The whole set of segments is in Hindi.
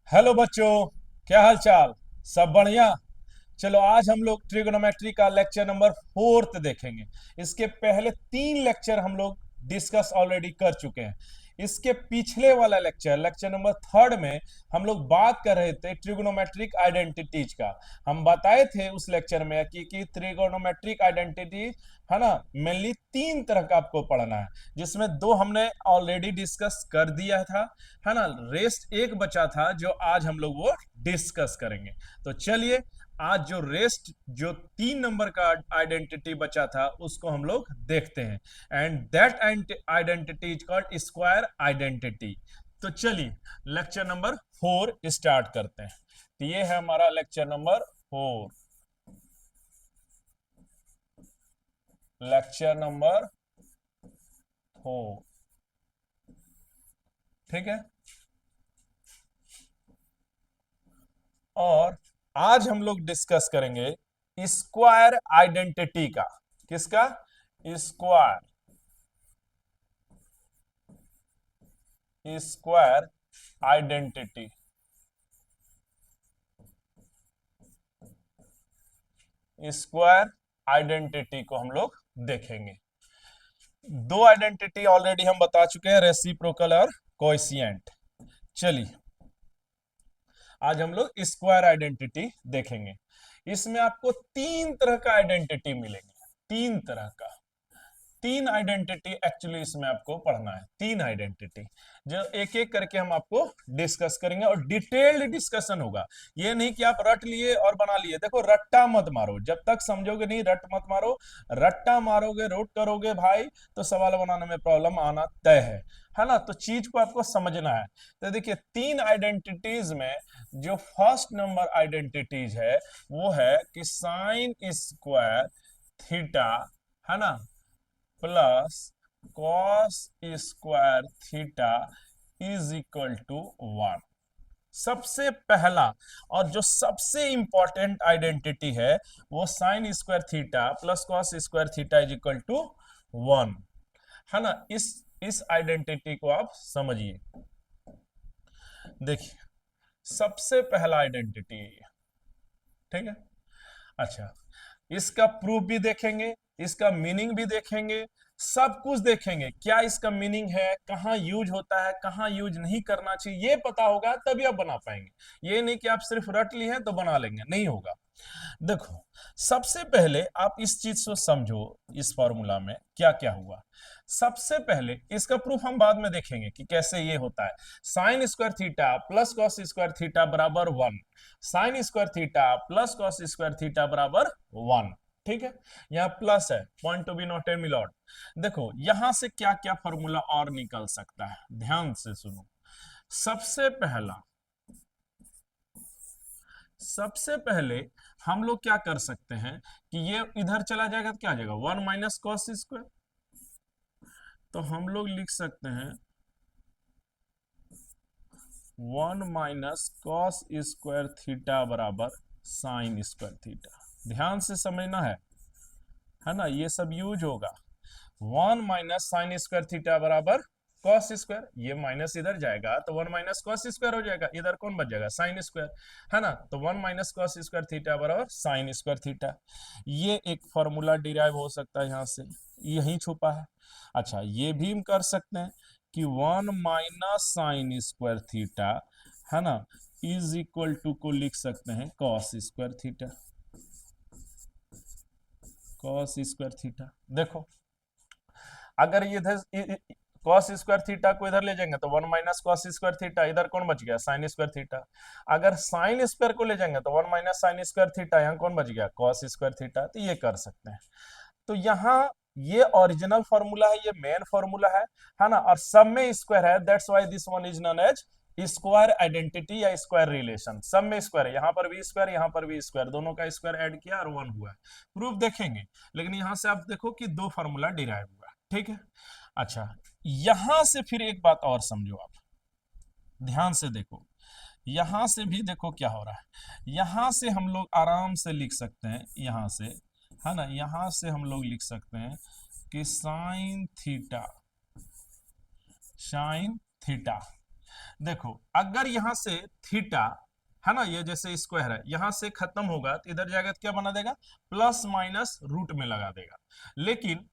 हेलो बच्चों, क्या हाल चाल। सब बढ़िया। चलो आज हम लोग ट्रिगोनोमेट्री का लेक्चर नंबर फोर्थ देखेंगे। इसके पहले तीन लेक्चर हम लोग डिस्कस ऑलरेडी कर चुके हैं। इसके पिछले वाला लेक्चर लेक्चर नंबर थर्ड में हम लोग बात कर रहे थे ट्रिगोनोमेट्रिक आइडेंटिटीज का। हम बताए थे उस लेक्चर में कि ट्रिगोनोमेट्रिक आइडेंटिटी है ना, मेनली तीन तरह का आपको पढ़ना है, जिसमें दो हमने ऑलरेडी डिस्कस कर दिया था, है ना। रेस्ट एक बचा था जो आज हम लोग वो डिस्कस करेंगे। तो चलिए आज जो रेस्ट जो 3 नंबर का आइडेंटिटी बचा था उसको हम लोग देखते हैं। And that identity is called square identity. तो चलिए लेक्चर नंबर 4 स्टार्ट करते हैं। तो ये है हमारा लेक्चर नंबर 4। Lecture number 4। ठीक है। और आज हम लोग डिस्कस करेंगे स्क्वायर आइडेंटिटी का। किसका? Square square identity. Square identity को हम लोग देखेंगे। दो आइडेंटिटी ऑलरेडी हम बता चुके हैं, रेसिप्रोकल और कोएफिशिएंट। चलिए आज हम लोग स्क्वायर आइडेंटिटी देखेंगे। इसमें आपको तीन तरह का आइडेंटिटी मिलेंगे। तीन तरह का, तीन आइडेंटिटी एक्चुअली इसमें आपको पढ़ना है। तीन आइडेंटिटी जो एक एक करके हम आपको डिस्कस करेंगे और डिटेल्ड डिस्कशन होगा। ये नहीं कि आप रट लिए और बना लिए। देखो रट्टा मत मारो, जब तक समझोगे नहीं रट मत मारो। रट्टा मारोगे, रोट करोगे भाई, तो सवाल बनाने में प्रॉब्लम आना तय है ना। तो चीज को आपको समझना है। तो देखिए तीन आइडेंटिटीज में जो फर्स्ट नंबर आइडेंटिटीज है वो है कि साइन स्क्वायर थीटा, है ना, plus cos square theta is equal to 1। सबसे पहला और जो सबसे इंपॉर्टेंट आइडेंटिटी है वो sine square theta plus cos square theta is equal to 1, है ना। इस आइडेंटिटी को आप समझिए। देखिए सबसे पहला आइडेंटिटी है ये। ठीक है। अच्छा, इसका प्रूफ भी देखेंगे, इसका मीनिंग भी देखेंगे, सब कुछ देखेंगे। क्या इसका मीनिंग है, कहाँ यूज होता है, कहाँ यूज नहीं करना चाहिए, ये पता होगा तभी आप बना पाएंगे। ये नहीं कि आप सिर्फ रट लिए हैं तो बना लेंगे, नहीं होगा। देखो सबसे पहले आप इस चीज को समझो, इस फॉर्मूला में क्या क्या हुआ। सबसे पहले इसका प्रूफ हम बाद में देखेंगे कि कैसे ये होता है। Sign square theta plus cos square theta बराबर 1। Sign square theta plus cos square theta बराबर 1। ठीक है। यहाँ प्लस है, पॉइंट टू बी नोटेड मिलॉट। देखो यहां से क्या क्या फॉर्मूला और निकल सकता है, ध्यान से सुनो। सबसे पहला, सबसे पहले हम लोग क्या कर सकते हैं कि ये इधर चला जाएगा तो क्या आ जाएगा, 1 माइनस कॉस स्क्वायर। तो हम लोग लिख सकते हैं 1 माइनस कॉस स्क्वायर थीटा बराबर साइन स्क्वायर थीटा। ध्यान से समझना है ना, ये सब यूज होगा। 1 माइनस साइन स्क्वायर थीटा बराबर कॉस स्क्वायर, ये माइनस इधर जाएगा तो 1 माइनस कॉस स्क्वायर हो जाएगा, इधर कौन बच जाएगा, साइन स्क्वायर, है ना। तो 1 माइनस कॉस स्क्वायर थीटा बराबर साइन स्क्वायर थीटा। ये एक फॉर्मूला डिराइव हो सकता है यहाँ से, यही छुपा है। अच्छा ये भी हम कर सकते हैं कि 1 माइनस साइन स्क्वायर थीटा, है ना, इज इक्वल टू को लिख सकते हैं cos square theta. Cos square theta, देखो अगर ये इधर कॉस स्क्वायर थीटा को इधर ले जाएंगे तो 1 माइनस कॉस स्क्वायर थीटा, इधर कौन बच गया, साइन स्क्वायर थीटा। अगर साइन स्क्वायर को ले जाएंगे तो 1 माइनस साइन स्क्वायर थीटा, यहाँ कौन बच गया, कॉस स्क्वायर थीटा। तो ये कर सकते हैं। तो यहाँ ये ओरिजिनल फॉर्मूला है, ये मेन फॉर्मूला है ना। और सब में स्क्वायर है, that's why this one is known as square identity या स्क्वायर रिलेशन। सब में स्क्वायर है, यहाँ पर भी स्क्वायर, यहाँ पर भी स्क्वायर, दोनों का स्क्वायर ऐड किया और 1 हुआ है। प्रूफ देखेंगे, लेकिन यहां से आप देखो कि दो फॉर्मूला डिराइव हुआ है। ठीक है। अच्छा यहां से फिर एक बात और समझो आप, ध्यान से देखो। यहां से भी देखो क्या हो रहा है। यहां से हम लोग आराम से लिख सकते हैं, यहां से, है ना, यहां से हम लोग लिख सकते हैं कि साइन थीटा, साइन थीटा देखो अगर यहां से थीटा है ना, ये जैसे स्क्वायर है, यहां से खत्म होगा तो इधर जाएगा तो क्या बना देगा, प्लस माइनस रूट में लगा देगा। लेकिन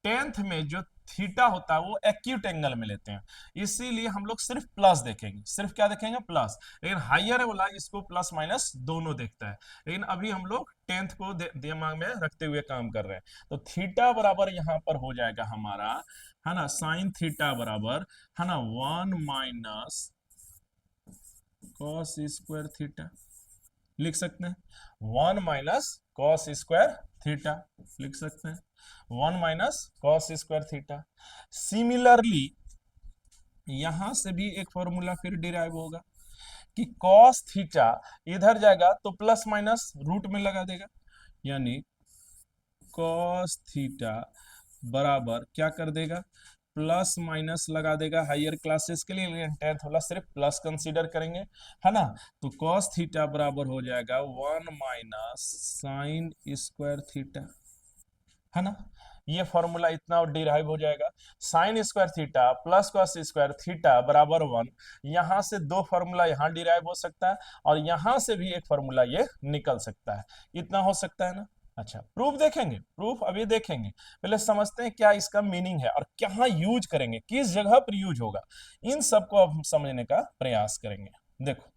टेंथ में जो थीटा होता है वो एक्यूट एंगल में लेते हैं, इसीलिए हम लोग सिर्फ प्लस देखेंगे, सिर्फ क्या देखेंगे, प्लस। लेकिन हाइयर वाला इसको प्लस माइनस दोनों देखता है, लेकिन अभी हम लोग टेंथ को दिमाग में रखते हुए काम कर रहे हैं। तो थीटा बराबर यहां पर हो जाएगा हमारा, है ना, साइन थीटा बराबर, है ना, 1 - कॉस स्क्वायर थीटा लिख सकते हैं। 1 - कॉस स्क्वायर थीटा लिख सकते हैं। 1 - कॉस स्क्वायर थीटा। सिमिलरली यहां से भी एक फॉर्मूला फिर डिराइव होगा कि कॉस थीटा इधर जाएगा तो प्लस माइनस रूट में लगा देगा, यानी कॉस थीटा बराबर क्या कर देगा, प्लस माइनस लगा देगा हायर क्लासेस के लिए, लेकिन टेंथ वाला सिर्फ प्लस कंसीडर करेंगे, है ना। तो कॉस थीटा बराबर हो जाएगा 1 - साइन स्क्वायर थीटा, है ना। ये फॉर्मूला इतना डिराइव हो जाएगा, sign square theta plus cos square theta बराबर 1। यहां से दो फॉर्मूला यहां डिराइव हो सकता है और यहां से भी एक फॉर्मूला ये निकल सकता है, इतना हो सकता है ना। अच्छा, प्रूफ देखेंगे, प्रूफ अभी देखेंगे, पहले समझते हैं क्या इसका मीनिंग है और कहाँ यूज करेंगे, किस जगह पर यूज होगा, इन सबको हम समझने का प्रयास करेंगे। देखो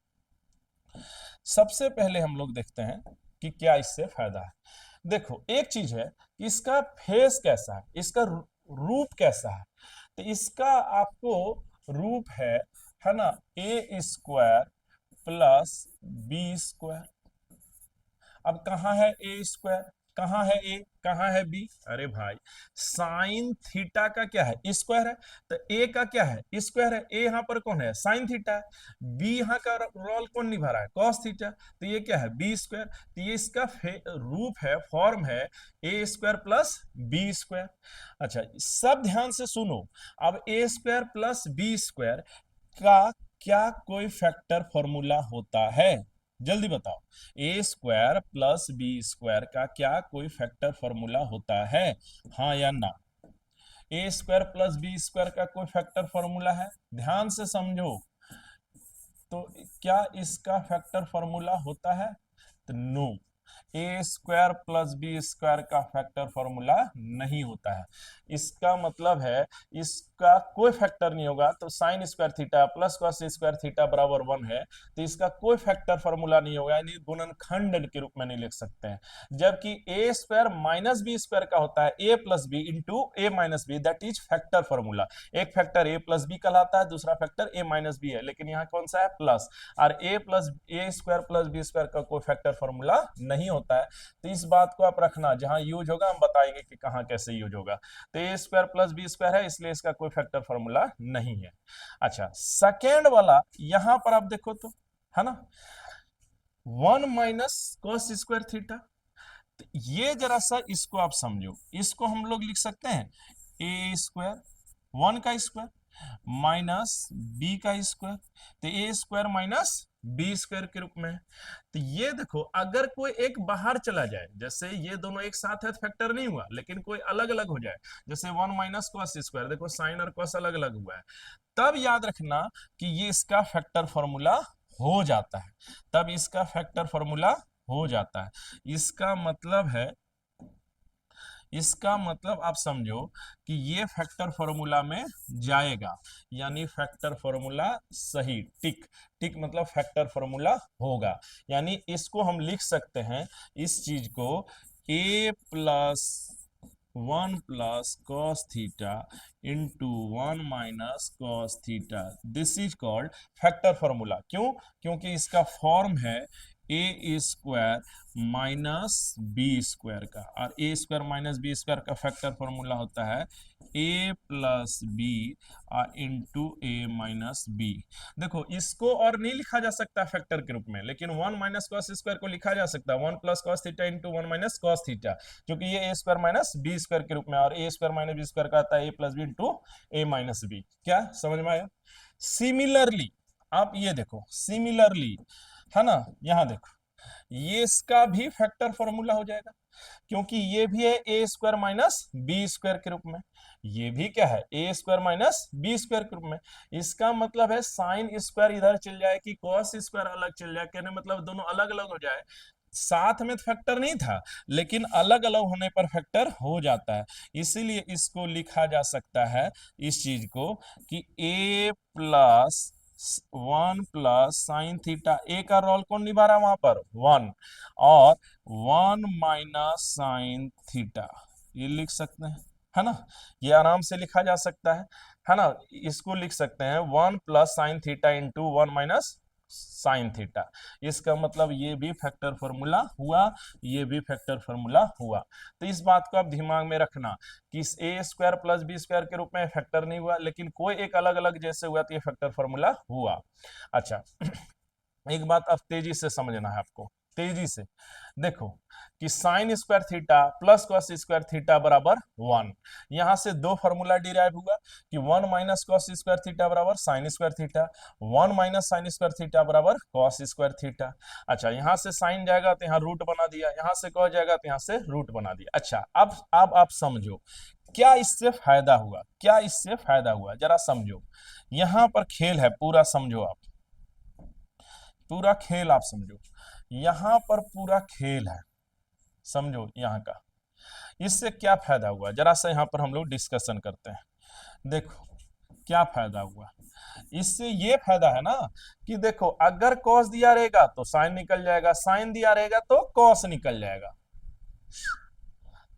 सबसे पहले हम लोग देखते हैं कि क्या इससे फायदा है। देखो एक चीज है, इसका फेस कैसा है, इसका रूप कैसा है। तो इसका आपको रूप है ना, ए स्क्वायर प्लस बी स्क्वायर। अब कहाँ है ए स्क्वायर, कहाँ है ए, कहाँ है बी, अरे भाई साइन थीटा का क्या है, स्क्वायर है, तो ए का क्या है, स्क्वायर है, ए यहाँ पर कौन है, साइन थीटा है, बी यहाँ का रोल कौन निभा रहा है, कॉस थीटा, तो ये क्या है, बी स्क्वायर। तो ये इसका रूप है, फॉर्म है ए स्क्वायर प्लस बी स्क्वायर। अच्छा सब ध्यान से सुनो, अब ए स्क्वायर प्लस बी स्क्वायर का क्या कोई फैक्टर फॉर्मूला होता है, जल्दी बताओ। ए स्क्वायर प्लस बी स्क्वायर का क्या कोई फैक्टर फॉर्मूला होता है, हाँ या ना। ए स्क्वायर प्लस बी स्क्वायर का कोई फैक्टर फॉर्मूला है, ध्यान से समझो। तो क्या इसका फैक्टर फॉर्मूला होता है, तो नो, ए स्क्वायर प्लस बी स्क्वायर का फैक्टर फॉर्मूला नहीं होता है। इसका मतलब है इसका कोई फैक्टर नहीं होगा, तो sign square theta plus cos square theta बराबर 1 है, तो इसका कोई फैक्टर फॉर्मूला नहीं होगा, यानी गुणनखंड के रूप में नहीं लिख सकते हैं। जबकि A square minus B square का होता है ए plus B into A minus B, that is factor formula. एक फैक्टर ए प्लस बी कहलाता है, दूसरा फैक्टर ए माइनस बी है, लेकिन यहाँ कौन सा है, प्लस। और ए स्क्वायर प्लस बी स्क्वायर का कोई फैक्टर फॉर्मूला नहीं होता है। तो इस बात को आप रखना, जहां यूज होगा हम बताएंगे कि कहां कैसे यूज होगा। तो ए स्क्वायर प्लस बी स्क्वायर है, इसलिए इसका कोई फैक्टर फॉर्मूला नहीं है। अच्छा सेकेंड वाला यहां पर आप देखो तो, है ना, 1 - कॉस स्क्वायर थीटा। तो ये जरा सा इसको आप समझो, इसको हम लोग लिख सकते हैं ए स्क्वायर 1 का स्क्वायर माइनस बी का स्क्वायर, तो ए स्क्वायर माइनस बी स्क्वायर के रूप में। तो ये देखो अगर कोई एक बाहर चला जाए, जैसे ये दोनों एक साथ है तो फैक्टर नहीं हुआ, लेकिन कोई अलग अलग हो जाए, जैसे 1 - कॉस स्क्वायर, देखो साइन और कॉस अलग अलग हुआ है, तब याद रखना कि ये इसका फैक्टर फॉर्मूला हो जाता है, तब इसका फैक्टर फॉर्मूला हो जाता है। इसका मतलब है, इसका मतलब आप समझो कि ये फैक्टर फॉर्मूला में जाएगा, यानी फैक्टर फॉर्मूला सही, टिक, टिक मतलब फैक्टर फॉर्मूला होगा। यानी इसको हम लिख सकते हैं, इस चीज को a plus 1 + cos theta into 1 - cos theta, this is called factor formula. क्यों, क्योंकि इसका फॉर्म है ए स्क्वायर माइनस बी स्क्वायर का, और ए स्क्वायर माइनस बी स्क्वायर का फैक्टर फॉर्मूला होता है ए प्लस बी इंटू ए माइनस बी। देखो इसको और नहीं लिखा जा सकता फैक्टर के रूप में, लेकिन 1 - कॉस स्क्वायर को लिखा जा सकता है 1 + cos theta into 1 - cos theta, क्योंकि ये ए स्क्वायर माइनस बी स्क्वायर के रूप में, और ए स्क्वायर माइनस बी स्क्वायर का आता है ए प्लस बी इंटू ए माइनस बी। क्या समझ में आया। सिमिलरली आप ये देखो, सिमिलरली है ना, यहां देखो ये इसका भी फैक्टर फॉर्मूला हो जाएगा, क्योंकि ये भी है ए स्क्वायर माइनस बी स्क्वायर के रूप में, ये भी क्या है ए स्क्वायर माइनस बी स्क्वायर के रूप में। इसका मतलब है साइन स्क्वायर इधर चल जाए कि कॉस स्क्वायर अलग चल जाए, कहने मतलब दोनों अलग अलग हो जाए। साथ में तो फैक्टर नहीं था, लेकिन अलग अलग होने पर फैक्टर हो जाता है। इसीलिए इसको लिखा जा सकता है, इस चीज को, कि ए प्लस 1 प्लस साइन थीटा, ए का रोल कौन निभा रहा है वहां पर 1, और 1 माइनस साइन थीटा, ये लिख सकते हैं, है ना। ये आराम से लिखा जा सकता है ना। इसको लिख सकते हैं 1 plus sine theta into 1 minus sine theta. इसका मतलब ये भी फैक्टर फॉर्मूला हुआ, ये भी फैक्टर फॉर्मूला हुआ। तो इस बात को आप दिमाग में रखना कि इस ए स्क्वायर प्लस बी स्क्वायर के रूप में फैक्टर नहीं हुआ, लेकिन कोई एक अलग अलग जैसे हुआ तो ये फैक्टर फॉर्मूला हुआ। अच्छा, एक बात अब तेजी से समझना है आपको, तेजी से देखो कि sine square theta plus cos square theta बराबर 1। यहां से दो फॉर्मूला डिराइव हुआ कि 1 माइनस कॉस स्क्वायर थीटा बराबर sign square theta, 1 minus sign square theta बराबर कॉस स्क्वायर थीटा। अच्छा, यहां से साइन जाएगा तो यहां रूट बना दिया, यहां से कॉस जाएगा तो यहां से रूट बना दिया। अच्छा, अब आप समझो क्या इससे फायदा हुआ, क्या इससे फायदा हुआ, जरा समझो। यहां पर खेल है पूरा, समझो आप, पूरा खेल आप समझो, यहां पर पूरा खेल है, समझो यहां का। इससे क्या फायदा हुआ, जरा सा यहां पर हम लोग डिस्कशन करते हैं। देखो क्या फायदा हुआ, इससे ये फायदा है ना कि देखो अगर कॉस दिया रहेगा तो साइन निकल जाएगा, साइन दिया रहेगा तो कॉस निकल जाएगा,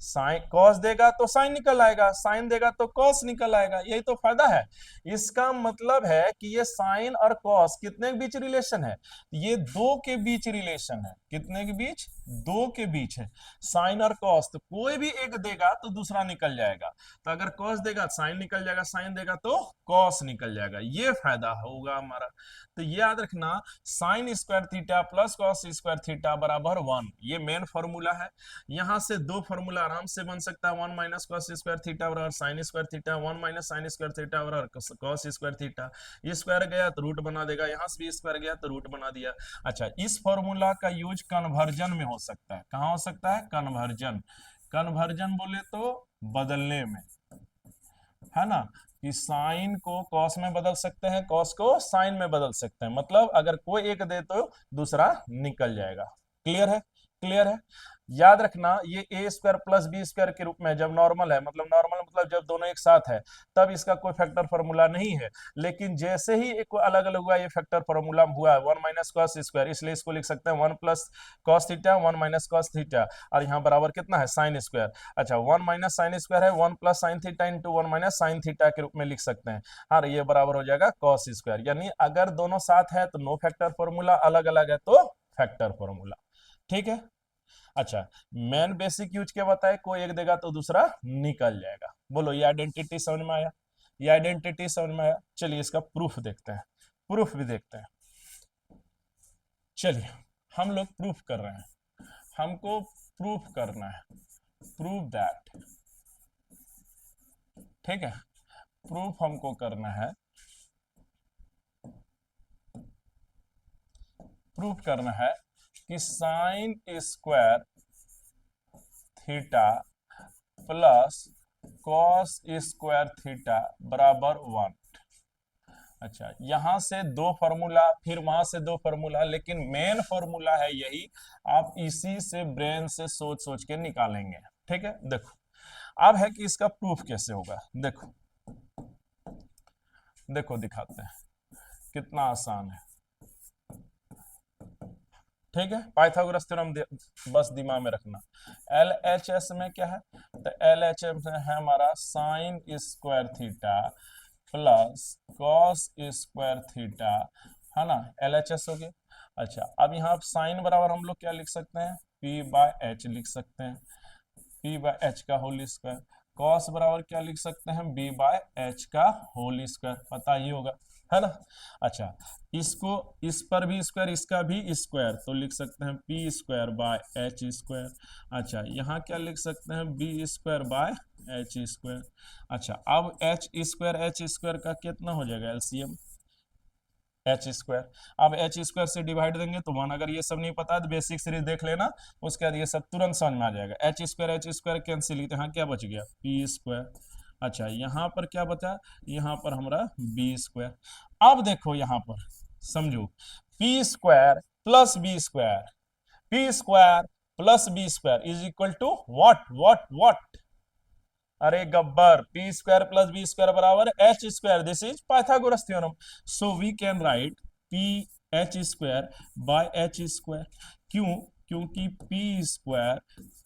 साइन कॉस देगा तो साइन निकल आएगा, साइन देगा तो कॉस निकल आएगा, यही तो फायदा है। इसका मतलब है कि ये साइन और कॉस कितने के बीच रिलेशन है, ये दो के बीच रिलेशन है, कितने के बीच, दो के बीच है। साइन और कॉस तो कोई भी एक देगा तो दूसरा निकल जाएगा, तो अगर कॉस देगा साइन निकल जाएगा, साइन देगा तो कॉस निकल जाएगा, ये फायदा होगा हमारा। तो ये याद रखना, sign square theta plus cos square theta बराबर 1, ये मेन फॉर्मूला है। यहां से दो फॉर्मूला आराम से बन सकता है, 1 माइनस कॉस स्क्वायर थीटा बराबर sign square theta, 1 minus sign square theta बराबर कॉस स्क्वायर थीटा। स्क्वायर गया तो रूट बना देगा, यहां से भी स्क्वायर गया तो रूट बना दिया। अच्छा, इस फॉर्मूला का यूज कन्वर्जन में हो सकता है, कहां हो सकता है, कन्वर्जन। कन्वर्जन बोले तो बदलने में, है ना, कि साइन को कॉस में बदल सकते हैं, कॉस को साइन में बदल सकते हैं, मतलब अगर कोई एक दे तो दूसरा निकल जाएगा। क्लियर है, क्लियर है। याद रखना ये ए स्क्वायर प्लस बी स्क्वायर के रूप में जब नॉर्मल है, मतलब नॉर्मल मतलब जब दोनों एक साथ है, तब इसका कोई फैक्टर फॉर्मूला नहीं है। लेकिन जैसे ही एक अलग अलग हुआ, ये फैक्टर फॉर्मूला हुआ है 1 माइनस कॉस स्क्वायर, इसलिए इसको लिख सकते हैं 1 plus cos theta 1 minus cos theta, और यहाँ बराबर कितना है, साइन स्क्वायर। अच्छा, 1 माइनस साइन स्क्वायर है 1 plus sine theta into 1 minus sine theta के रूप में लिख सकते हैं। हाँ, ये बराबर हो जाएगा कॉस स्क्वायर, यानी अगर दोनों साथ है तो नो फैक्टर फॉर्मूला, अलग अलग है तो फैक्टर फॉर्मूला। ठीक है। अच्छा, मेन बेसिक यूज क्या बताए, कोई एक देगा तो दूसरा निकल जाएगा। बोलो ये आइडेंटिटी समझ में आया, ये आइडेंटिटी समझ में आया। चलिए इसका प्रूफ देखते हैं, प्रूफ भी देखते हैं। चलिए हम लोग प्रूफ कर रहे हैं, हमको प्रूफ करना है, प्रूव दैट, ठीक है। प्रूफ हमको करना है, प्रूफ करना है कि sine square theta plus cos square theta बराबर 1। अच्छा, यहां से दो फॉर्मूला, फिर वहां से दो फॉर्मूला, लेकिन मेन फॉर्मूला है यही, आप इसी से ब्रेन से सोच सोच के निकालेंगे। ठीक है, देखो अब है कि इसका प्रूफ कैसे होगा, देखो देखो दिखाते हैं, कितना आसान है। ठीक है, पाइथागोरस थ्योरम बस दिमाग में रखना। एल एच एस में क्या है, तो एल एच एस में है हमारा sign square theta plus cos square theta, है ना, एल एच एस हो गया। अच्छा, अब यहाँ साइन बराबर हम लोग क्या लिख सकते हैं, पी बाय एच लिख सकते हैं, पी बाय एच का होल स्क्वायर। कॉस बराबर क्या लिख सकते हैं, बी बाय एच का होल स्क्वायर, पता ही होगा, है ना। अच्छा, इसको इस पर भी स्क्वायर, इसका भी स्क्वायर, तो लिख सकते हैं P square by H square. अच्छा, यहाँ क्या लिख सकते हैं, B square by H square. अच्छा, अब एच स्क्वायर का कितना हो जाएगा एलसीएम, एच स्क्वायर। अब एच स्क्वायर से डिवाइड देंगे तो 1, अगर ये सब नहीं पता तो बेसिक सीरीज देख लेना, उसके बाद ये सब तुरंत समझ में आ जाएगा। एच स्क्वायर कैंसिल, तो यहाँ क्या बच गया, पी स्क्वायर। अच्छा यहाँ पर क्या बचा, यहाँ पर हमारा बी स्क्वायर। अब देखो यहाँ पर समझो, P square plus B square, P square plus B square is equal to what. अरे Gabbar, P square plus B square बराबर H square, this is Pythagoras theorem. So we can write P H square by H square. क्यों, क्योंकि P square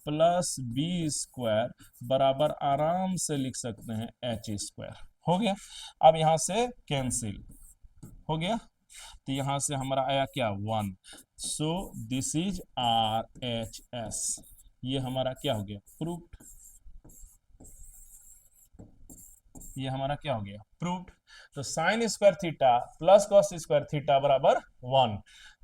plus B square बराबर आराम से लिख सकते हैं एच स्क्वायर। हो गया, अब यहां से कैंसिल हो गया, तो यहां से हमारा आया क्या, 1। So this is R H S, ये हमारा क्या हो गया, प्रूफ। ये हमारा क्या हो गया, प्रूव्ड। तो sign square theta plus cos square theta बराबर 1।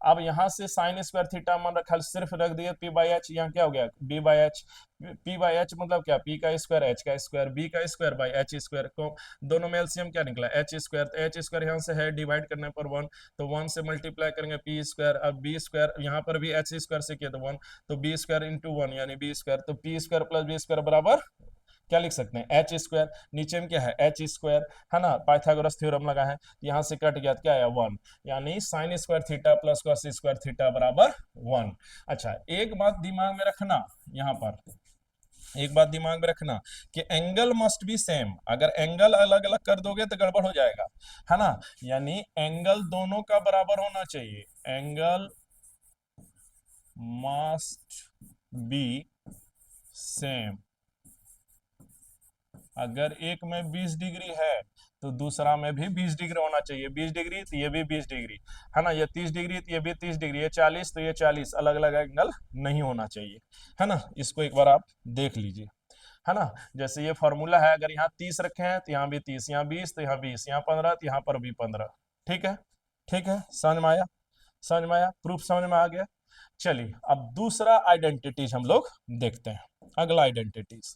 अब यहां से साइन स्क्वायर थीटा मान रखा, सिर्फ रख दिए पी बाई एच, यहाँ क्या हो गया, B by H. P by H मतलब क्या, पी का स्क्वायर एच का स्क्वायर, बी का स्क्वायर बाई एच स्क्वायर को, दोनों में एलसीएम क्या निकला, एच स्क्वायर। तो एच स्क्वायर यहाँ से है, डिवाइड करने पर 1, तो 1 से मल्टीप्लाई करेंगे पी स्क्वायर। अब बी स्क्वायर यहाँ पर भी एच स्क्वायर से किया तो 1, तो बी स्क्वायर इंटू 1 यानी बी स्क्वायर। तो P square plus B square बराबर क्या लिख सकते हैं, एच स्क्वायर। नीचे में क्या है, एच स्क्वायर, है ना, पाइथागोरस थ्योरम लगा है, यहाँ से कट गया, क्या आया 1, यानी sign square theta plus cos square theta बराबर 1। अच्छा एक बात दिमाग में रखना, यहाँ पर एक बात दिमाग में रखना कि एंगल मस्ट बी सेम। अगर एंगल अलग अलग कर दोगे तो गड़बड़ हो जाएगा, है ना, यानी एंगल दोनों का बराबर होना चाहिए, एंगल मस्ट बी सेम। अगर एक में 20 डिग्री है तो दूसरा में भी 20 डिग्री होना चाहिए, 20 डिग्री तो ये भी 20 डिग्री, है ना, ये 30 डिग्री तो ये भी 30 डिग्री, ये 40 तो ये 40, अलग अलग एंगल नहीं होना चाहिए, है ना। इसको एक बार आप देख लीजिए, है ना। जैसे ये फॉर्मूला है, अगर यहाँ 30 रखे हैं तो यहाँ भी 30, यहाँ 20 तो यहाँ 20, यहाँ 15 तो यहाँ पर भी 15। ठीक है, ठीक है, समझ में आया, समझ में आया, प्रूफ समझ में आ गया। चलिए अब दूसरा आइडेंटिटीज हम लोग देखते हैं, अगला आइडेंटिटीज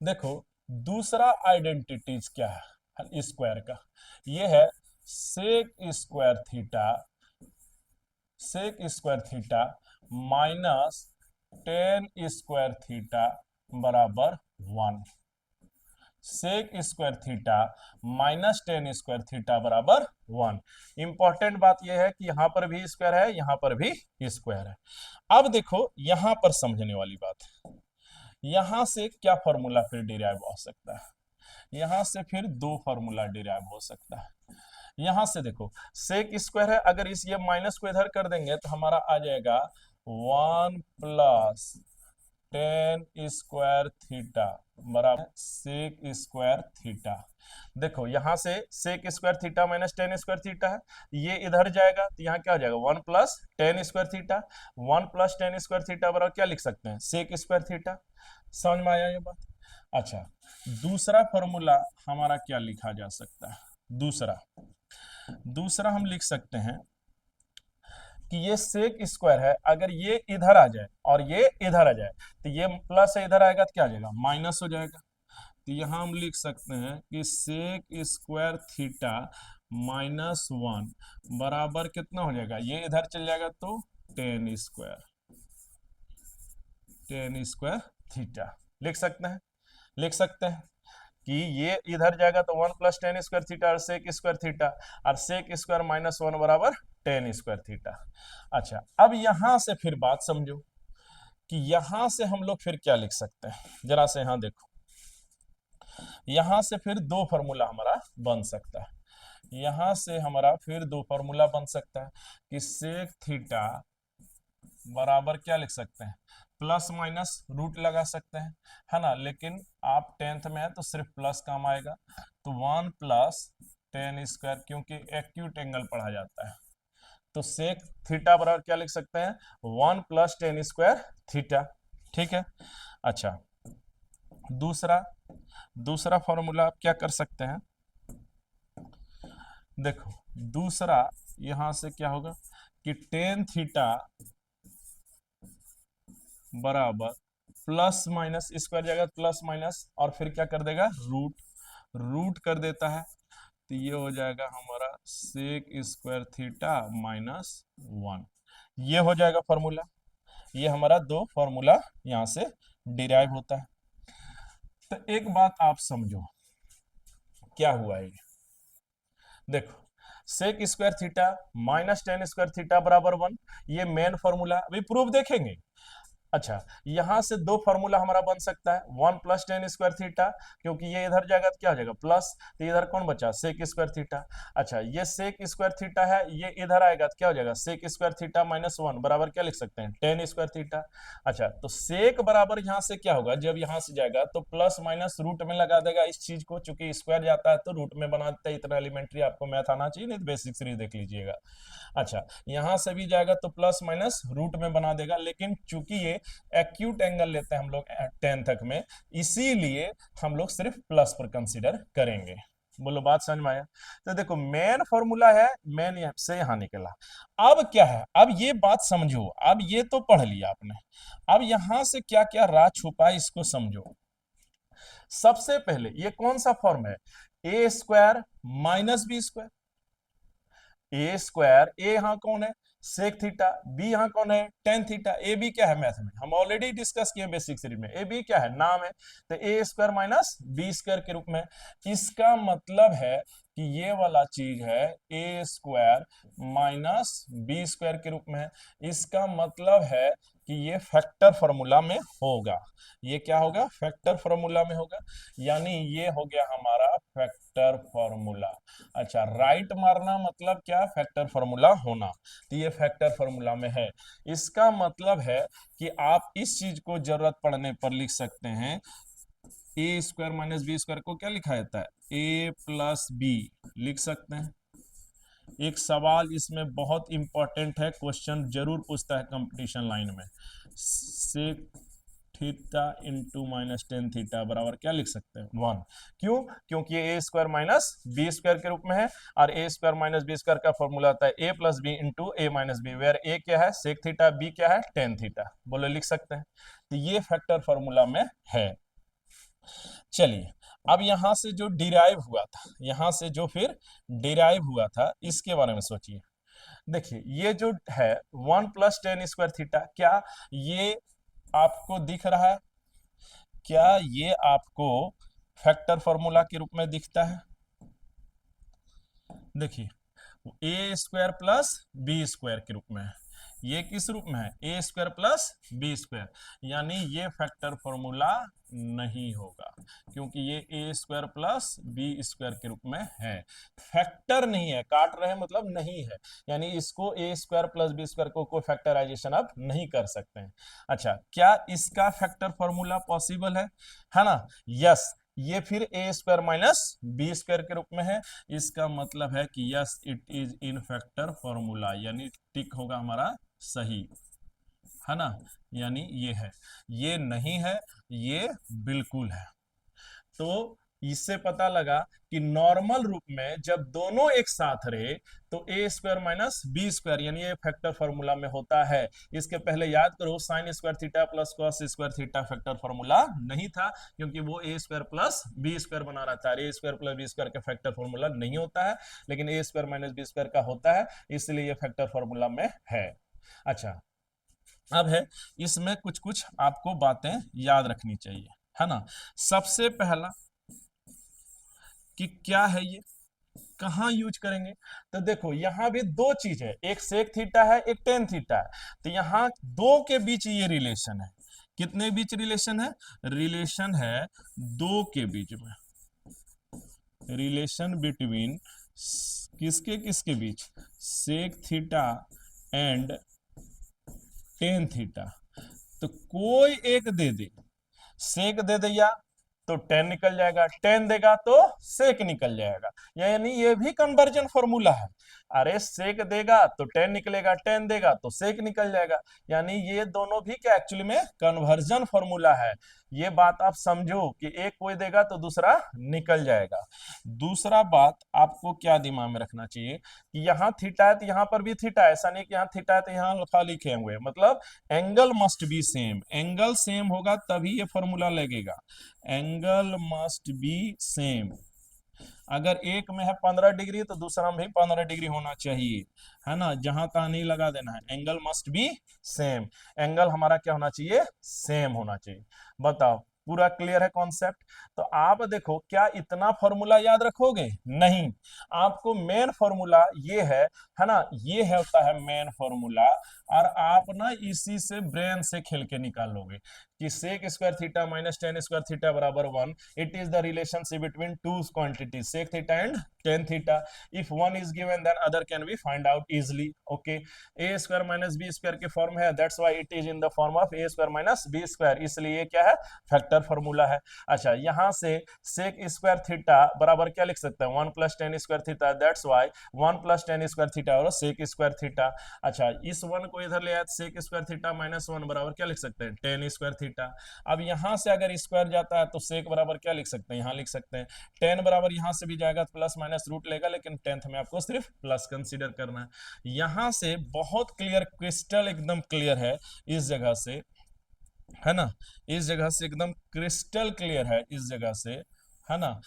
देखो। दूसरा आइडेंटिटीज क्या है स्क्वायर का, ये है sec square theta, sec square theta minus tan square theta बराबर 1। Sec square theta minus tan square theta बराबर 1। इंपॉर्टेंट बात यह है कि यहां पर भी स्क्वायर है, यहां पर भी स्क्वायर है। अब देखो यहां पर समझने वाली बात, यहां से क्या फॉर्मूला फिर डिराइव हो सकता है, यहां से फिर दो फॉर्मूला डिराइव हो सकता है। यहां से देखो सेक स्क्वायर है, अगर इस ये माइनस को इधर कर देंगे तो हमारा आ जाएगा 1 प्लस टेन स्क्वायर थीटा बराबर सेक स्क्वायर थीटा। देखो यहां से sec square theta minus tan square theta है, ये इधर जाएगा तो यहाँ क्या हो जाएगा 1 plus ten square theta. 1 plus ten square theta बराबर क्या लिख सकते हैं, सेक स्क्वायर थीटा। समझ में आया ये बात। अच्छा दूसरा फॉर्मूला हमारा क्या लिखा जा सकता है, दूसरा दूसरा हम लिख सकते हैं कि ये सेक स्क्वायर है, अगर ये इधर आ जाए और ये इधर आ जाए तो ये प्लस है, इधर आएगा तो क्या आ जाएगा, माइनस हो जाएगा। तो यहां हम लिख सकते हैं कि सेक स्क्वायर थीटा माइनस 1 बराबर कितना हो जाएगा, ये इधर चल जाएगा तो टेन स्क्वायर थीटा लिख सकते हैं, लिख सकते हैं कि ये इधर जाएगा तो 1 प्लस टेन स्क्वायर थीटा और सेक स्क्वायर थीटा, और सेक स्क्वायर माइनस 1 बराबर टेन स्क्वायर थीटा। अच्छा अब यहां से फिर बात समझो कि यहां से हम लोग फिर क्या लिख सकते हैं, जरा से यहां देखो, यहां से फिर दो फॉर्मूला हमारा बन सकता है, यहां से हमारा फिर दो फॉर्मूला बन सकता है कि सेक थीटा बराबर क्या लिख सकते हैं, प्लस माइनस रूट लगा सकते हैं, है ना, लेकिन आप 10th में है तो सिर्फ प्लस काम आएगा। तो 1 प्लस टेन स्क्वायर, क्योंकि एक्यूट एंगल पढ़ा जाता है, तो सेक थीटा बराबर क्या लिख सकते हैं, 1 प्लस टेन स्क्वायर थीटा। ठीक है, अच्छा दूसरा दूसरा फॉर्मूला आप क्या कर सकते हैं, देखो दूसरा यहां से क्या होगा कि टेन थीटा बराबर प्लस माइनस स्क्वायर जगह प्लस माइनस और फिर क्या कर देगा रूट, रूट कर देता है, तो ये हो जाएगा हमारा सेक स्क्वायर थीटा माइनस 1। ये हो जाएगा फॉर्मूला। ये हमारा दो फॉर्मूला यहां से डिराइव होता है। तो एक बात आप समझो, क्या हुआ है, देखो sec square theta minus tan square theta बराबर 1, ये मेन फॉर्मूला। अभी प्रूफ देखेंगे। अच्छा, यहां से दो फॉर्मूला हमारा बन सकता है, 1 + tan² थीटा, क्योंकि ये इधर जाएगा तो क्या हो जाएगा प्लस, तो इधर कौन बचा सेक स्क्वायर थीटा। अच्छा, ये सेक स्क्वायर थीटा है, ये इधर आएगा तो क्या हो जाएगा सेक स्क्वायर थीटा माइनस 1 बराबर क्या लिख सकते हैं tan² थीटा। अच्छा, तो सेक बराबर यहां से क्या होगा, जब यहां से जाएगा तो प्लस माइनस रूट में लगा देगा इस चीज को, चूंकि स्क्वायर जाता है तो रूट में बना देता है। इतना एलिमेंट्री आपको मैथ आना चाहिए, नहीं तो बेसिक सीरीज देख लीजिएगा। अच्छा, यहां से भी जाएगा तो प्लस माइनस रूट में बना देगा, लेकिन चूंकि ये एक्यूट एंगल लेते हैं हम लोग 10 तक में, इसीलिए हम लोग सिर्फ प्लस पर कंसीडर करेंगे। बोलो बात समझ में आया। तो देखो मेन फॉर्मूला है, मेन से यहां निकला। अब क्या है, अब ये बात समझो, अब ये तो पढ़ लिया आपने, अब यहां से क्या क्या राज छुपा है इसको समझो। सबसे पहले ये कौन सा फॉर्म है, a² माइनस b²। ए स्क्वायर, ए यहाँ कौन है सेक थीटा, बी यहाँ कौन है टेन थीटा। ए बी क्या है मैथ में हम ऑलरेडी डिस्कस किए बेसिक सीरीज में, ए बी क्या है नाम है, तो a² माइनस b² के रूप में। इसका मतलब है कि ये वाला चीज है a² माइनस b² के रूप में है। इसका मतलब है कि ये फैक्टर फॉर्मूला में होगा। ये क्या होगा फैक्टर फॉर्मूला में होगा, यानी ये हो गया हमारा फैक्टर फॉर्मूला। अच्छा, राइट मारना मतलब क्या फैक्टर फॉर्मूला होना, तो ये फैक्टर फॉर्मूला में है। इसका मतलब है कि आप इस चीज को जरूरत पड़ने पर लिख सकते हैं, a² माइनस b² को क्या लिखा जाता है a+b लिख सकते हैं। एक सवाल इसमें बहुत इंपॉर्टेंट है, क्वेश्चन जरूर पूछता है कंपटीशन लाइन में, sec theta into minus tan theta बराबर क्या लिख सकते हैं 1। क्यों, क्योंकि ये a² माइनस b² के रूप में है, और a² माइनस b² का फॉर्मूला आता है a+b into a minus B, where a क्या है सेक थीटा, b क्या है टेन थीटा। बोलो लिख सकते हैं, तो ये फैक्टर फॉर्मूला में है। चलिए, अब यहां से जो डिराइव हुआ था, यहां से जो फिर डिराइव हुआ था इसके बारे में सोचिए। देखिए ये जो है 1 + tan² थीटा, क्या ये आपको दिख रहा है, क्या ये आपको फैक्टर फॉर्मूला के रूप में दिखता है। देखिए a² प्लस b² के रूप में है, ये किस रूप में है a² प्लस b², यानी ये फैक्टर फॉर्मूला नहीं होगा, क्योंकि ये a² प्लस b² के रूप में है, फैक्टर नहीं है, काट रहे मतलब नहीं है, यानी इसको a² प्लस b² को फैक्टराइजेशन आप नहीं कर सकते हैं। अच्छा, क्या इसका फैक्टर फॉर्मूला पॉसिबल है ना, यस, ये फिर a² माइनस b² के रूप में है। इसका मतलब है कि yes it is in factor formula, यानी टिक होगा हमारा सही, है ना, यानी ये है, ये नहीं है, ये बिल्कुल है। तो इससे पता लगा कि नॉर्मल रूप में जब दोनों एक साथ रहे तो a² माइनस b² यानी ये फैक्टर फॉर्मूला में होता है। इसके पहले याद करो sin² theta plus cos² theta factor formula नहीं था, क्योंकि वो a² प्लस b² बना रहा था, a² प्लस b² का फैक्टर फॉर्मूला नहीं होता है, लेकिन a² माइनस b² का होता है, इसलिए ये फैक्टर फॉर्मूला में है। अच्छा, अब है इसमें कुछ कुछ आपको बातें याद रखनी चाहिए, है ना। सबसे पहला कि क्या है ये, कहां यूज करेंगे, तो देखो यहां भी दो चीज है, एक सेक थीटा है एक टेन थीटा है, तो यहां दो के बीच ये रिलेशन है, कितने बीच रिलेशन है, रिलेशन है दो के बीच में, रिलेशन बिटवीन किसके किसके बीच, sec theta and tan theta. तो कोई एक दे दे, सेक दे दिया तो टेन निकल जाएगा, टेन देगा तो सेक निकल जाएगा, यानी ये भी कन्वर्जन फॉर्मूला है। अरे सेक देगा तो टेन निकलेगा, टेन देगा तो सेक निकल जाएगा, यानी ये दोनों भी क्या एक्चुअली में कन्वर्जन फॉर्मूला है। ये बात आप समझो कि एक कोई देगा तो दूसरा निकल जाएगा। दूसरा बात आपको क्या दिमाग में रखना चाहिए कि यहाँ थीटा है तो यहाँ पर भी थीटा है, ऐसा नहीं कि यहाँ थीटा है तो यहाँ अल्फा लिखे हुए, मतलब angle must be same, angle same होगा तभी ये फॉर्मूला लगेगा, एंगल मस्ट बी सेम। अगर एक में है 15 डिग्री तो दूसरा में भी 15 डिग्री होना चाहिए, है ना, जहां तहां नहीं लगा देना है, angle must be same, angle हमारा क्या होना चाहिए, सेम होना चाहिए। बताओ पूरा क्लियर है कॉन्सेप्ट? तो आप देखो क्या इतना फॉर्मूला याद रखोगे? नहीं, आपको मेन फॉर्मूला ये है ना, ये है होता है मेन फॉर्मूला, और आप ना इसी से ब्रेन से खेल के निकाल लोगे कि sec square theta minus tan square theta बराबर 1, it is the relationship between two quantities sec theta and tan theta, if one is given then other can be find out easily. Okay, A square minus B square की फॉर्म है, that's why it is in the form of A square minus B square, इसलिए ये क्या है, फैक्टर फॉर्मूला है। अच्छा, यहां से सेक स्क्वायर थीटा बराबर क्या लिख सकते हैं, 1 plus ten square theta, that's why 1 plus ten square theta और सेक स्क्वायर थीटा। अच्छा, इस वन को इधर ले आए, सेक स्क्वायर थीटा माइनस 1 बराबर क्या लिख सकते हैं, टेन स्क्वायर थीटा। अब यहां से अगर स्क्वायर जाता है तो सेक बराबर क्या लिख सकते हैं, यहां लिख सकते हैं टेन बराबर, यहां से भी जाएगा प्लस माइनस रूट लेगा, लेकिन टेंथ में आपको सिर्फ प्लस कंसीडर करना है। यहां से बहुत क्लियर, क्रिस्टल एकदम क्लियर है इस जगह से, है ना, इस जगह से एकदम क्रिस्टल क्लियर है इस जगह से, है ना,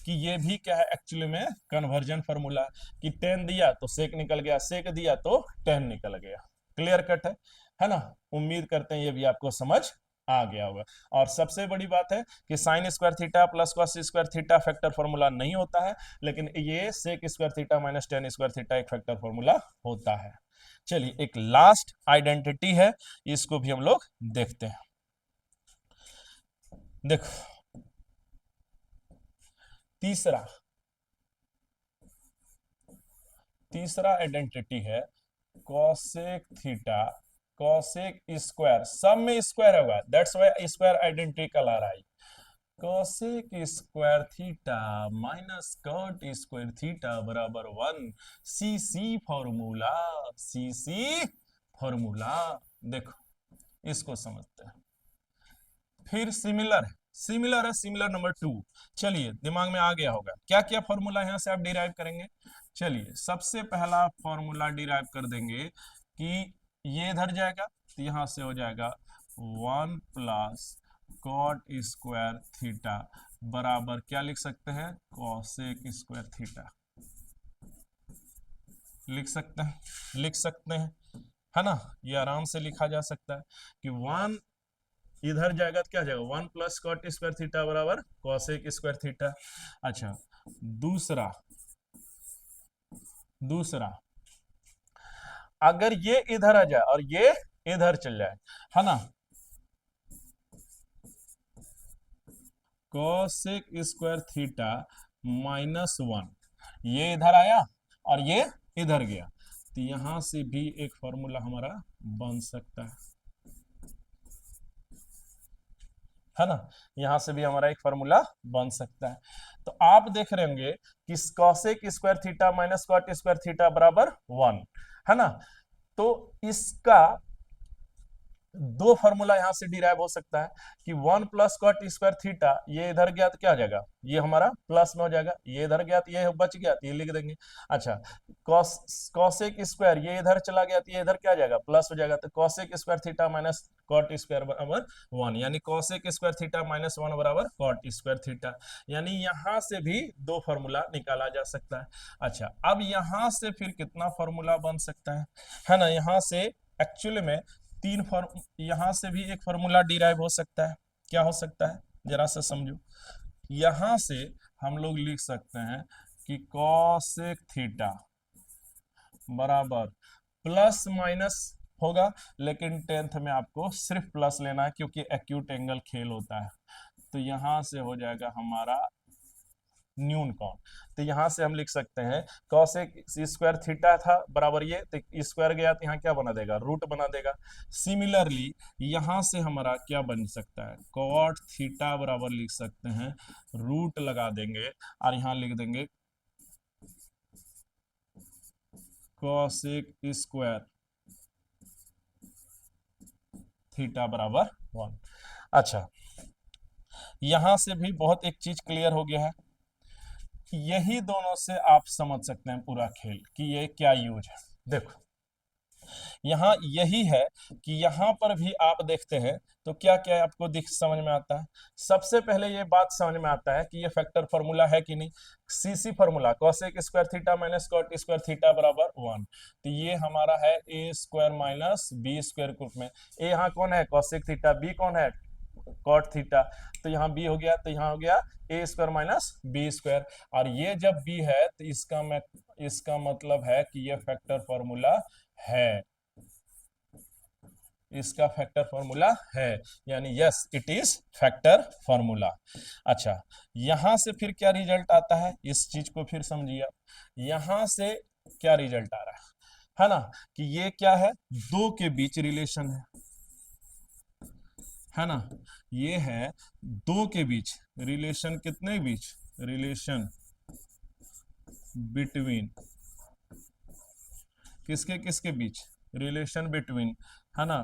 कि ये भी क्या है एक्चुअली में कन्वर्जन फार्मूला, कि टेन दिया तो सेक निकल गया, सेक दिया तो टेन निकल गया। क्लियर कट है ना। उम्मीद करते हैं ये भी आपको समझ आ गया होगा। और सबसे बड़ी बात है कि sine square theta plus cos square theta factor formula नहीं होता है, लेकिन ये sec square theta minus tan square theta एक फैक्टर फॉर्मूला होता है। चलिए एक लास्ट आइडेंटिटी है, इसको भी हम लोग देखते हैं। देखो तीसरा आइडेंटिटी है कॉसेक थीटा, कॉसेक स्क्वायर, सब में स्क्वायर होगा, दैट्स व्हाई स्क्वायर आइडेंटिटी कलर आई, cosec square theta minus cot square theta बराबर 1, सी सी फॉर्मूला, सी सी फॉर्मूला। देखो इसको समझते हैं। फिर सिमिलर नंबर 2। चलिए दिमाग में आ गया होगा क्या क्या फॉर्मूला यहां से आप डिराइव करेंगे। चलिए सबसे पहला फॉर्मूला डिराइव कर देंगे कि ये इधर जाएगा तो यहां से हो जाएगा 1 प्लस कॉट स्क्वायर थीटा बराबर क्या लिख सकते हैं, कॉसेक स्क्वायर थीटा लिख सकते हैं, है ना, ये आराम से लिखा जा सकता है कि 1 इधर जाएगा तो क्या जाएगा, 1 प्लस कॉट स्क्वायर थीटा बराबर कॉसेक स्क्वायर थीटा। अच्छा, दूसरा अगर ये इधर आ जाए और ये इधर चल जाए, है ना, कॉसेक स्क्वायर थीटा माइनस 1, ये इधर आया और ये इधर गया, तो यहां से भी एक फॉर्मूला हमारा बन सकता है ना, यहां से भी हमारा एक फॉर्मूला बन सकता है। तो आप देख रहे होंगे कि cosec square theta minus cot square theta बराबर 1, है ना, तो इसका दो फॉर्मूला यहां से डिराइव हो सकता है कि 1 प्लस कॉट स्क्वायर थीटा, ये इधर गया तो क्या हो जाएगा, ये हमारा प्लस में हो जाएगा, ये इधर गया तो ये बच गया तो ये लिख देंगे। अच्छा, कॉसेक स्क्वायर, ये इधर चला गया तो ये इधर क्या आ जाएगा, प्लस हो जाएगा, तो cosec square theta minus cot square बराबर 1, यानी कॉसेक स्क्वायर थीटा माइनस 1 बराबर कॉट स्क्वायर थीटा, यानी यहां से भी दो फॉर्मूला निकाला जा सकता है। अच्छा, अब यहां से फिर कितना फॉर्मूला बन सकता है ना, यहां से एक्चुअली में तीन फॉर्म, यहां से भी एक फॉर्मूला डिराइव हो सकता है। क्या हो सकता है जरा से समझो, यहां से हम लोग लिख सकते हैं कि कॉसेक थीटा बराबर प्लस माइनस होगा, लेकिन टेंथ में आपको सिर्फ प्लस लेना है क्योंकि एक्यूट एंगल खेल होता है, तो यहां से हो जाएगा हमारा न्यून कौन, तो यहां से हम लिख सकते हैं कॉसेक स्क्वायर थीटा था बराबर ये, तो स्क्वायर गया तो यहाँ क्या बना देगा, रूट बना देगा। सिमिलरली यहां से हमारा क्या बन सकता है, कॉट थीटा बराबर लिख सकते हैं, रूट लगा देंगे और यहां लिख देंगे कॉसेक स्क्वायर थीटा बराबर 1। अच्छा, यहां से भी बहुत एक चीज क्लियर हो गया है, यही दोनों से आप समझ सकते हैं पूरा खेल कि ये क्या यूज है। देखो यहाँ यही है कि यहाँ पर भी आप देखते हैं तो क्या क्या आपको दिख समझ में आता है। सबसे पहले ये बात समझ में आता है कि ये फैक्टर फॉर्मूला है कि नहीं। सीसी formula cosec square theta minus cot square theta बराबर 1, तो ये हमारा है ए स्क्वायर माइनस बी स्क्वायर के रूप में। ए यहाँ कौन है कॉसेक थीटा, बी कौन है कॉट थीटा, तो यहाँ बी हो गया, तो यहाँ हो गया ए स्क्वायर माइनस बी स्क्वायर। और ये जब बी है तो इसका मतलब है कि ये फैक्टर फॉर्मूला है, इसका फैक्टर फॉर्मूला है, यानी yes it is factor formula. अच्छा, यहां से फिर क्या रिजल्ट आता है, इस चीज को फिर समझिए। यहां से क्या रिजल्ट आ रहा है ना, कि ये क्या है, दो के बीच रिलेशन है ना, ये है दो के बीच रिलेशन, कितने बीच रिलेशन बिटवीन, किसके किसके बीच रिलेशन बिटवीन, है ना,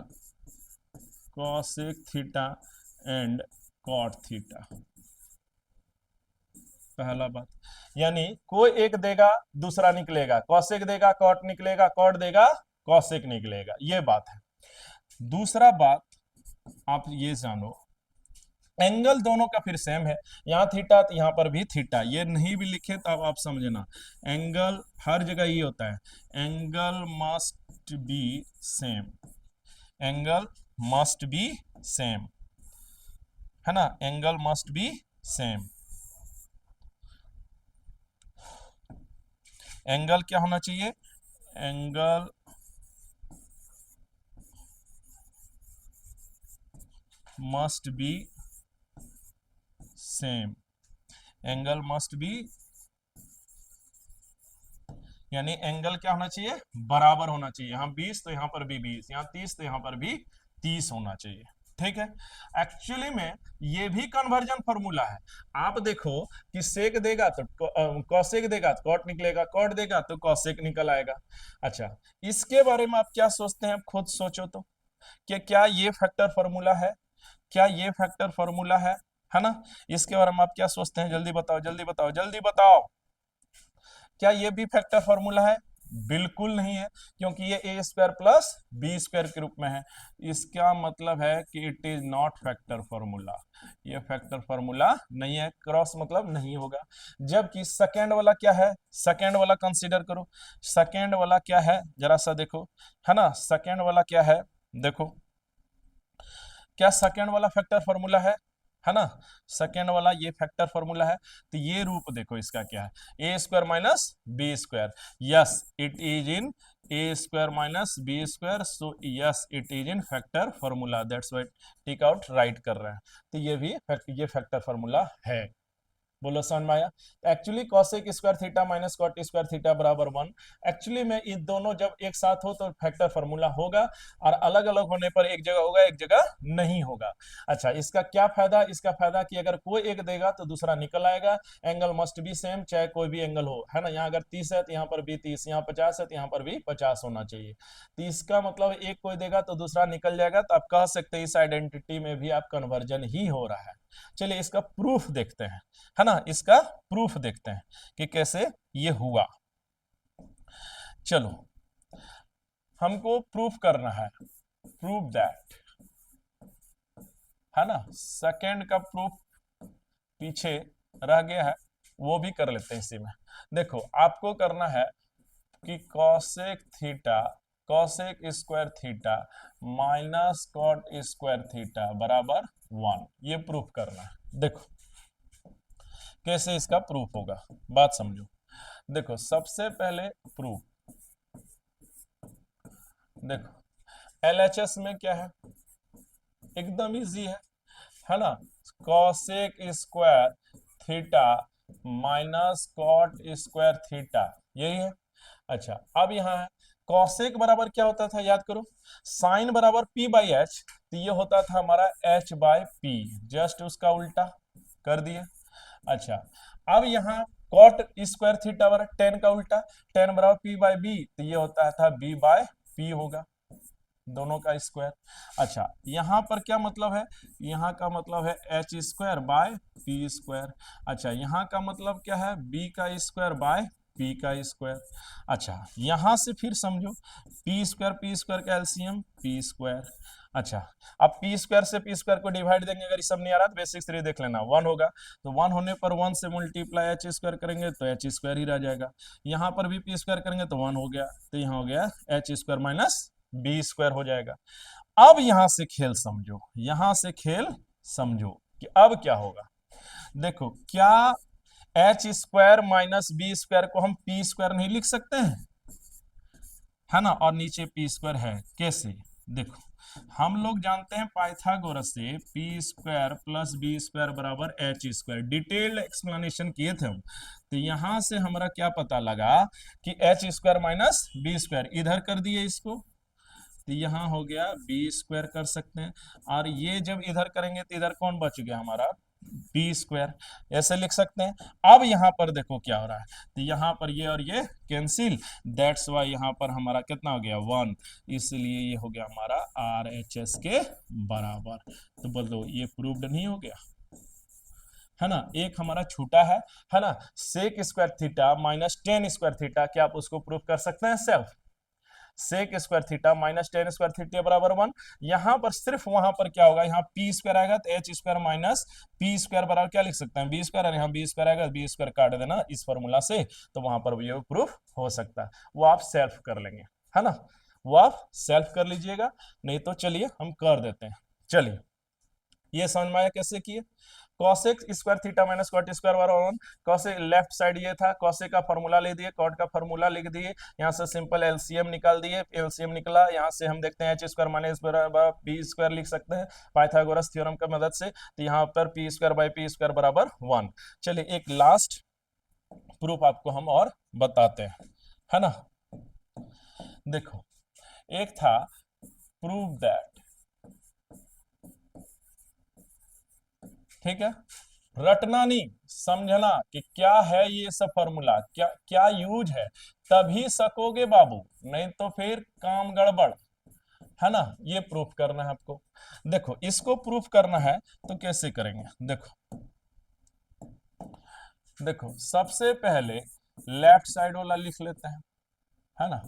cosec theta and cot theta. पहला बात, यानी कोई एक देगा दूसरा निकलेगा, कॉसेक देगा कॉट निकलेगा, कॉट देगा कॉसेक निकलेगा, ये बात है। दूसरा बात आप ये जानो, एंगल दोनों का फिर सेम है, यहाँ थीटा तो यहाँ पर भी थीटा, ये नहीं भी लिखे तो अब आप समझना, एंगल हर जगह ये होता है, angle must be same, angle must be same, है ना, angle must be same. Angle क्या होना चाहिए, angle must be same, angle must be, यानी एंगल क्या होना चाहिए, बराबर होना चाहिए, यहाँ 20 तो यहाँ पर भी 20, यहाँ 30 तो यहाँ पर भी 30 होना चाहिए, ठीक है। एक्चुअली में ये भी कन्वर्जन फॉर्मूला है। आप देखो कि सेक देगा तो कॉसेक देगा तो कॉट निकलेगा, कॉट देगा तो कॉसेक निकल आएगा। अच्छा, इसके बारे में आप क्या सोचते हैं, आप खुद सोचो तो, कि क्या ये फैक्टर फॉर्मूला है, क्या ये फैक्टर फॉर्मूला है ना, इसके बारे में आप क्या सोचते हैं, जल्दी बताओ जल्दी बताओ जल्दी बताओ, क्या ये भी फैक्टर फॉर्मूला है, बिल्कुल नहीं है, क्योंकि ये ए स्क्वायर प्लस बी स्क्वायर के रूप में है, इसका मतलब है कि it is not factor formula, ये फैक्टर फॉर्मूला नहीं है, क्रॉस मतलब नहीं होगा। जबकि सेकेंड वाला क्या है, सेकेंड वाला कंसीडर करो, सेकेंड वाला क्या है जरा सा देखो, है ना, सेकेंड वाला क्या है देखो, क्या सेकेंड वाला फैक्टर फॉर्मूला है ना, सेकेंड वाला ये फैक्टर फॉर्मूला है, तो ये रूप देखो इसका क्या है, ए square minus B square, yes it is in A square minus B square, so yes it is in factor formula, that's why tick out right कर रहे हैं, तो ये भी ये फैक्टर फॉर्मूला है। बोलो समझ में आया। Actually cosec square theta minus cot square theta बराबर 1, एक्चुअली में ये दोनों जब एक साथ हो तो फैक्टर फॉर्मूला होगा, और अलग अलग होने पर एक जगह होगा एक जगह नहीं होगा। अच्छा, इसका क्या फायदा, इसका फायदा कि अगर कोई एक देगा तो दूसरा निकल आएगा, एंगल मस्ट बी सेम चाहे कोई भी एंगल हो, है ना, यहाँ अगर 30 है तो यहाँ पर भी 30, यहाँ 50 है तो यहाँ पर भी 50 होना चाहिए, तो इसका मतलब एक कोई देगा तो दूसरा निकल जाएगा, तो आप कह सकते हैं इस आइडेंटिटी में भी आप कन्वर्जन ही हो रहा है। चलिए इसका प्रूफ देखते हैं, है ना, इसका प्रूफ देखते हैं कि कैसे ये हुआ। चलो हमको प्रूफ करना है, प्रूफ दैट, है ना, सेकेंड का प्रूफ पीछे रह गया है, वो भी कर लेते हैं इसी में। देखो आपको करना है कि cosec theta, cosec square theta minus cot square theta बराबर 1, ये प्रूफ करना है। देखो कैसे इसका प्रूफ होगा, बात समझो। देखो सबसे पहले प्रूफ, देखो एलएचएस में क्या है, एकदम इजी है ना, cosec square theta minus cot square theta, यही है। अच्छा, अब यहाँ है कॉसेक बराबर क्या होता था, याद करो, साइन बराबर पी बाई एच, तो ये होता था हमारा एच बाई पी, जस्ट उसका उल्टा कर दिए। अच्छा, अब यहाँ कॉट स्क्वायर थीटा बराबर टेन का उल्टा, टेन बराबर पी बाई बी, तो ये होता था बी बाय पी होगा, दोनों का स्क्वायर। अच्छा, यहाँ पर क्या मतलब है, यहाँ का मतलब है H square by P square. अच्छा, यहाँ का मतलब क्या है, बी का स्क्वायर बाय पी का स्क्वायर। अच्छा यहां से फिर समझो पी स्क्वायर का एलसीएम पी स्क्वायर। अच्छा अब पी स्क्वायर से पी स्क्वायर को डिवाइड देंगे, अगर ये सब नहीं आ रहा तो बेसिक थ्री देख लेना, 1 होगा तो 1 होने पर 1 से मल्टीप्लाई एच स्क्वायर करेंगे तो एच स्क्वायर ही रह जाएगा। यहाँ पर भी पी स्क्वायर करेंगे तो 1 हो गया, तो यहाँ हो गया h square minus B square हो जाएगा। अब यहां से खेल समझो, यहां से खेल समझो कि अब क्या होगा। देखो क्या h square minus B square को हम पी स्क्वायर नहीं लिख सकते हैं, है ना, और नीचे पी स्क्वायर है, कैसे? देखो हम लोग जानते हैं पाइथागोरस से p square plus B square बराबर एच स्क्वायर, डिटेल्ड एक्सप्लेनेशन किए थे हम। तो यहां से हमारा क्या पता लगा कि h square minus B square, इधर कर दिए इसको तो यहाँ हो गया बी स्क्वायर कर सकते हैं, और ये जब इधर करेंगे तो इधर कौन बच गया हमारा बी स्क्वायर, ऐसे लिख सकते हैं। अब यहाँ पर देखो क्या हो रहा है, तो यहाँ पर ये और ये कैंसिल, दैट्स वाई यहाँ पर हमारा कितना हो गया 1, इसलिए ये हो गया हमारा आर एच एस के बराबर। तो बोलो ये प्रूव्ड नहीं हो गया, है ना। एक हमारा छूटा है ना, sec square theta minus tan square theta, क्या आप उसको प्रूव कर सकते हैं self? Sec square theta minus tan square theta बराबर 1। यहां पर सिर्फ वहां पर क्या होगा, यहाँ पी स्क्वायर आएगा तो H square minus P square बराबर क्या लिख सकते हैं बी स्क्वायर, और यहाँ बी स्क्वायर आएगा, बी स्क्वायर काट देना इस फॉर्मूला से, तो वहां पर ये प्रूफ हो सकता है, वो आप सेल्फ कर लेंगे, है ना, वो आप सेल्फ कर लीजिएगा, नहीं तो चलिए हम कर देते हैं। चलिए ये समझ में आया कैसे किए। Cosec square theta minus cot square बराबर 1, कॉसेक लेफ्ट साइड ये था, कॉसेक का फार्मूला ले दिए, कॉट का फार्मूला लिख दिए, यहाँ से सिंपल एलसीएम निकाल दिए, एलसीएम निकला, यहाँ से हम देखते हैं एच स्क्वायर माइनस बराबर पी स्क्वायर लिख सकते हैं पाइथागोरस थ्योरम की मदद से, तो यहाँ पर P square by P square बराबर 1। चलिए एक लास्ट प्रूफ आपको हम और बताते हैं, है ना। देखो एक था प्रूव दैट, ठीक है, रटना नहीं, समझना कि क्या है ये सब फॉर्मूला, क्या क्या यूज है, तभी सकोगे बाबू, नहीं तो फिर काम गड़बड़, है ना। ये प्रूफ करना है आपको। देखो इसको प्रूफ करना है तो कैसे करेंगे, देखो देखो सबसे पहले लेफ्ट साइड वाला लिख लेते हैं, है ना।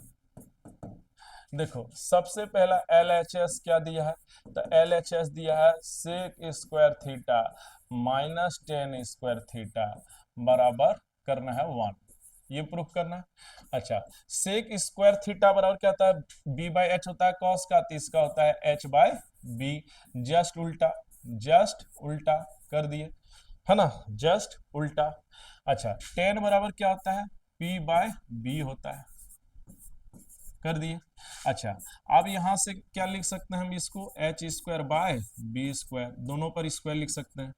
देखो सबसे पहला एल एच एस क्या दिया है, तो एल एच एस दिया है sec square theta minus tan square theta बराबर करना है 1, ये प्रूफ करना है। अच्छा सेक स्क्वायर थीटा बराबर क्या होता है, बी बाई एच होता है कॉस का, तो इसका होता है एच बाय बी, जस्ट उल्टा कर दिए, है ना, जस्ट उल्टा। अच्छा टेन बराबर क्या होता है, पी बाय बी होता है, कर दिए। अच्छा अब यहां से क्या लिख सकते हैं हम इसको, h square by b square, दोनों पर स्क्वायर लिख सकते हैं।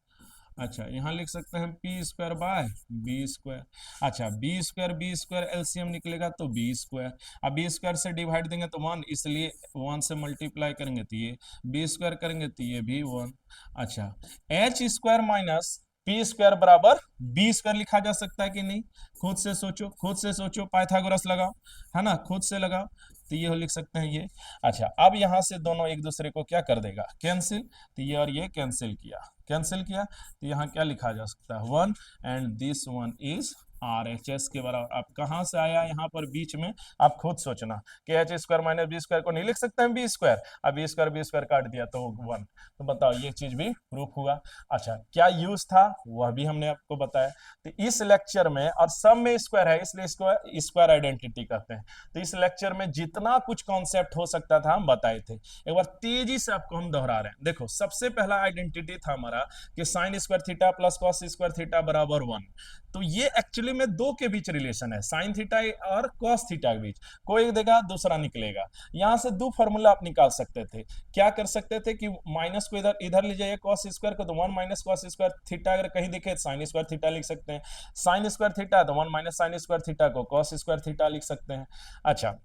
अच्छा यहाँ लिख सकते हैं P square by b square. अच्छा बी स्क्वायर एलसीएम निकलेगा तो बी स्क्वायर, अब बी स्क्वायर से डिवाइड देंगे तो 1, इसलिए 1 से मल्टीप्लाई करेंगे तो ये बी स्क्वायर करेंगे तो ये भी 1। अच्छा H square minus P square बराबर बी स्क्वायर लिखा जा सकता है कि नहीं, खुद से सोचो, खुद से सोचो, पाइथागोरस लगाओ, है ना, खुद से लगाओ, तो ये लिख सकते हैं ये। अच्छा अब यहां से दोनों एक दूसरे को क्या कर देगा, कैंसिल, तो ये और ये कैंसिल किया तो यहाँ क्या लिखा जा सकता है 1, and this one is R H S के बराबर। अब कहां से आया यहाँ पर बीच में, आप खुद सोचना कि h square minus B square को नहीं लिख सकते हैं बी स्क्वायर, अब बी स्क्वायर काट दिया तो 1, तो बताओ ये चीज भी प्रूफ हुआ। अच्छा क्या यूज था वह भी हमने आपको बताया। तो इस लेक्चर में, और सब में स्क्वायर है इसलिए स्क्वायर आइडेंटिटी कहते हैं, तो इस लेक्चर में जितना कुछ कॉन्सेप्ट हो सकता था हम बताए थे, एक बार तेजी से आपको हम दोहरा रहे हैं। देखो सबसे पहला आइडेंटिटी था हमारा कि sine square theta plus cos square theta बराबर 1, तो ये एक्चुअली में दो के बीच रिलेशन है, साइन थीटा और कॉस थीटा के बीच, कोई देगा दूसरा निकलेगा। यहां से दो फॉर्मूला आप निकाल सकते थे, क्या कर सकते थे कि माइनस को इधर इधर ले जाइए कॉस स्क्वायर को, तो 1 माइनस कॉस स्क्वायर थीटा अगर कहीं दिखे साइन स्क्वायर थीटा लिख सकते हैं, साइन स्क्वायर थीटा तो 1 माइनस साइन स्क्वायर थीटा को कॉस स्क्वायर थीटा लिख सकते हैं। अच्छा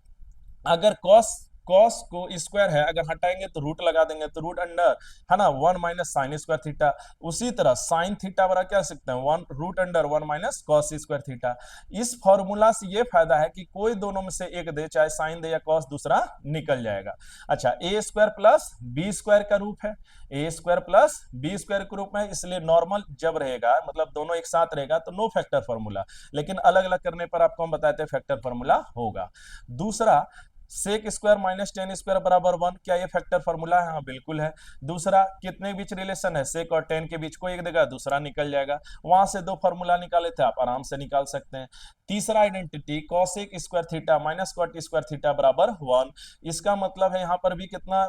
अगर कॉस कॉस को स्क्वायर है, अगर हटाएंगे तो रूट लगा देंगे, तो रूट अंडर है ना 1 माइनस साइन स्क्वायर थीटा। उसी तरह साइन थीटा बरा क्या सकते हैं, 1 root under 1 minus cos square theta. इस फॉर्मूला से ये फायदा है कि कोई दोनों में से एक दे, चाहे साइन दे या कॉस, दूसरा निकल जाएगा। अच्छा, a square plus B square का रूप है, ए स्क्वायर प्लस बी स्क्वायर के रूप में, इसलिए नॉर्मल जब रहेगा मतलब दोनों एक साथ रहेगा तो नो फैक्टर फॉर्मूला, लेकिन अलग अलग करने पर आपको हम बताते हैं फैक्टर फॉर्मूला होगा। दूसरा, sec square minus tan square बराबर 1, क्या ये फैक्टर फॉर्मूला है? हाँ बिल्कुल है। दूसरा, कितने बीच रिलेशन है, सेक और टेन के बीच, कोई एक देगा दूसरा निकल जाएगा। वहां से दो फॉर्मूला निकाले थे, आप आराम से निकाल सकते हैं। तीसरा identity, cosec square theta minus cot square theta बराबर 1, इसका मतलब है यहाँ पर भी कितना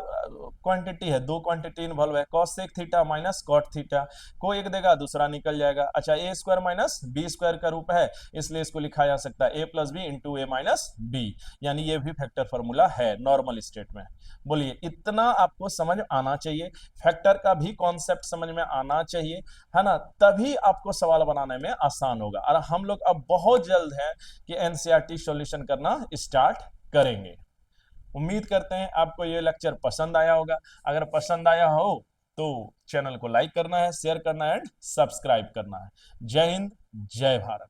क्वांटिटी है, दो क्वांटिटी इन्वॉल्व है, cosec theta minus cot theta, कोई एक देगा दूसरा निकल जाएगा। अच्छा, a square minus B square का रूप है, इसलिए इसको लिखा जा सकता है ए प्लस बी इंटू ए माइनस बी, यानी ये भी फैक्टर फॉर्मूला है नॉर्मल स्टेट में। बोलिए, इतना आपको समझ आना चाहिए, फैक्टर का भी कॉन्सेप्ट समझ में आना चाहिए, है ना, तभी आपको सवाल बनाने में आसान होगा। और हम लोग अब बहुत जल्द है कि एनसीईआरटी सॉल्यूशन करना स्टार्ट करेंगे। उम्मीद करते हैं आपको ये लेक्चर पसंद आया होगा। अगर पसंद आया हो तो चैनल को लाइक करना है, शेयर करना है एंड सब्सक्राइब करना है। जय हिंद, जय भारत।